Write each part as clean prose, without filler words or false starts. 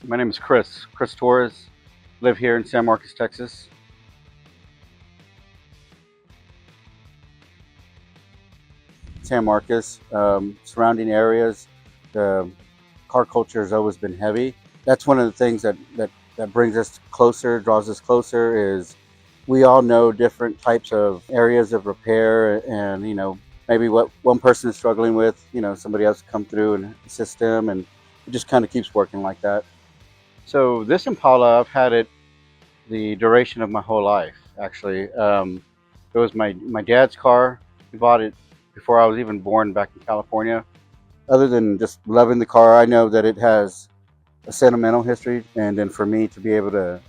My name is Chris Torres. Live here in San Marcos, Texas. San Marcos, surrounding areas, the car culture has always been heavy. That's one of the things that brings us closer, draws us closer, is we all know different types of areas of repair, and maybe what one person is struggling with, somebody else come through and assist them, and it just kind of keeps working like that. So this Impala, I've had it the duration of my whole life. Actually, it was my dad's car. He bought it before I was even born back in California. Other than just loving the car, I know that it has a sentimental history, and then for me to be able to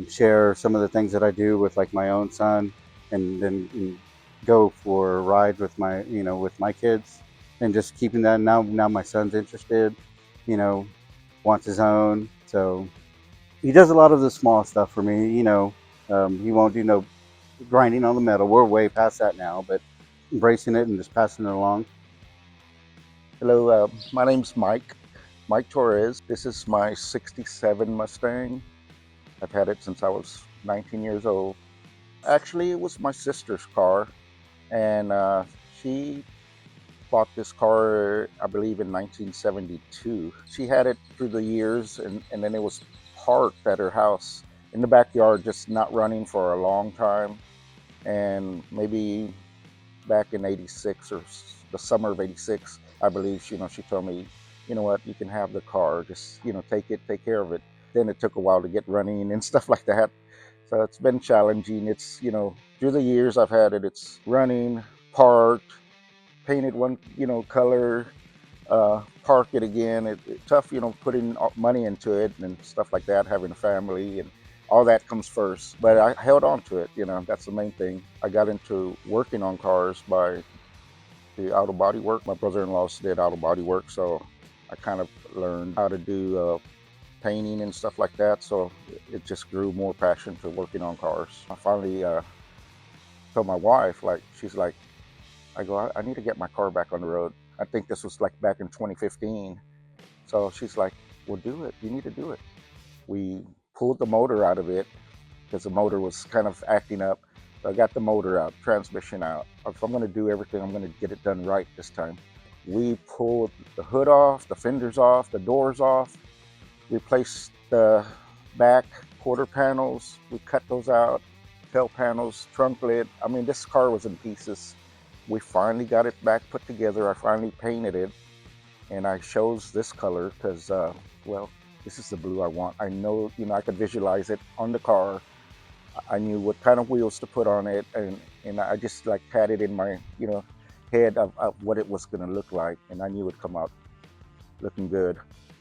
share some of the things that I do with like my own son, and go for rides with my kids, and just keeping that. Now my son's interested, you know, wants his own. So he does a lot of the small stuff for me. He won't do no grinding on the metal. We're way past that now, but embracing it and just passing it along. Hello, my name's Mike Torres. This is my 67 Mustang. I've had it since I was 19 years old. Actually, it was my sister's car, and she bought this car, I believe, in 1972. She had it through the years, and then it was parked at her house in the backyard, just not running for a long time. And maybe back in 86 or the summer of 86, I believe, she told me, you know what, you can have the car, just, take care of it. Then it took a while to get running and stuff like that. So it's been challenging. It's, through the years I've had it, it's running, parked, painted one, color, park it again. It's tough, putting money into it and stuff like that, having a family and all that comes first. But I held on to it, that's the main thing. I got into working on cars by the auto body work. My brother-in-law did auto body work, so I kind of learned how to do painting and stuff like that. So it just grew more passion to working on cars. I finally told my wife, she's like, I need to get my car back on the road. I think this was like back in 2015. So she's like, well, do it. You need to do it. We pulled the motor out of it because the motor was kind of acting up. So I got the motor out, transmission out. If I'm going to do everything, I'm going to get it done right this time. We pulled the hood off, the fenders off, the doors off, replaced the back quarter panels. We cut those out, tail panels, trunk lid. I mean, this car was in pieces. We finally got it back put together. I finally painted it, and I chose this color because, this is the blue I want. I know, I could visualize it on the car. I knew what kind of wheels to put on it, and I just had it in my, head of what it was going to look like, and I knew it would come out looking good.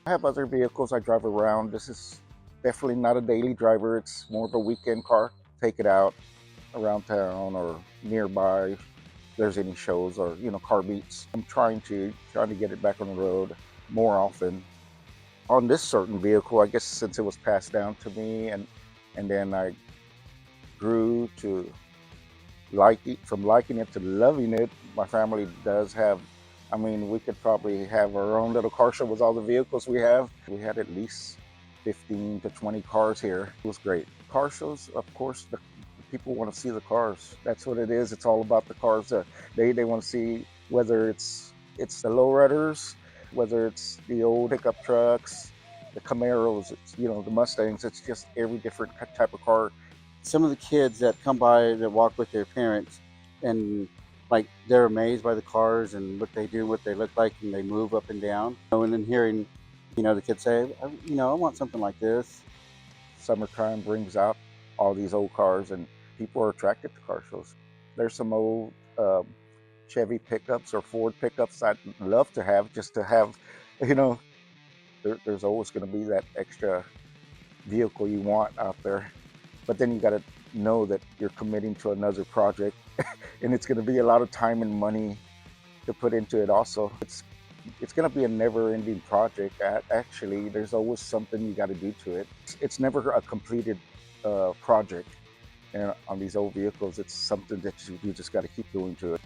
I have other vehicles I drive around. This is definitely not a daily driver. It's more of a weekend car. Take it out around town or nearby. If there's any shows or car beats. I'm trying to get it back on the road more often. On this certain vehicle, I guess since it was passed down to me, and then I grew to from liking it to loving it. My family does have, we could probably have our own little car show with all the vehicles we have. We had at least 15 to 20 cars here. It was great. Car shows, of course, the people want to see the cars. That's what it is. It's all about the cars. They want to see whether it's the lowriders, whether it's the old pickup trucks, the Camaros, the Mustangs. It's just every different type of car. Some of the kids that come by that walk with their parents, and they're amazed by the cars and what they do, what they look like, and they move up and down. And then hearing, the kids say, I want something like this. Summertime brings out all these old cars, and people are attracted to car shows. There's some old Chevy pickups or Ford pickups I'd love to have, just to have, there's always going to be that extra vehicle you want out there. But then you got to know that you're committing to another project and it's going to be a lot of time and money to put into it also. It's going to be a never-ending project. Actually, there's always something you got to do to it. It's never a completed project. And on these old vehicles, it's something that you just got to keep doing to it.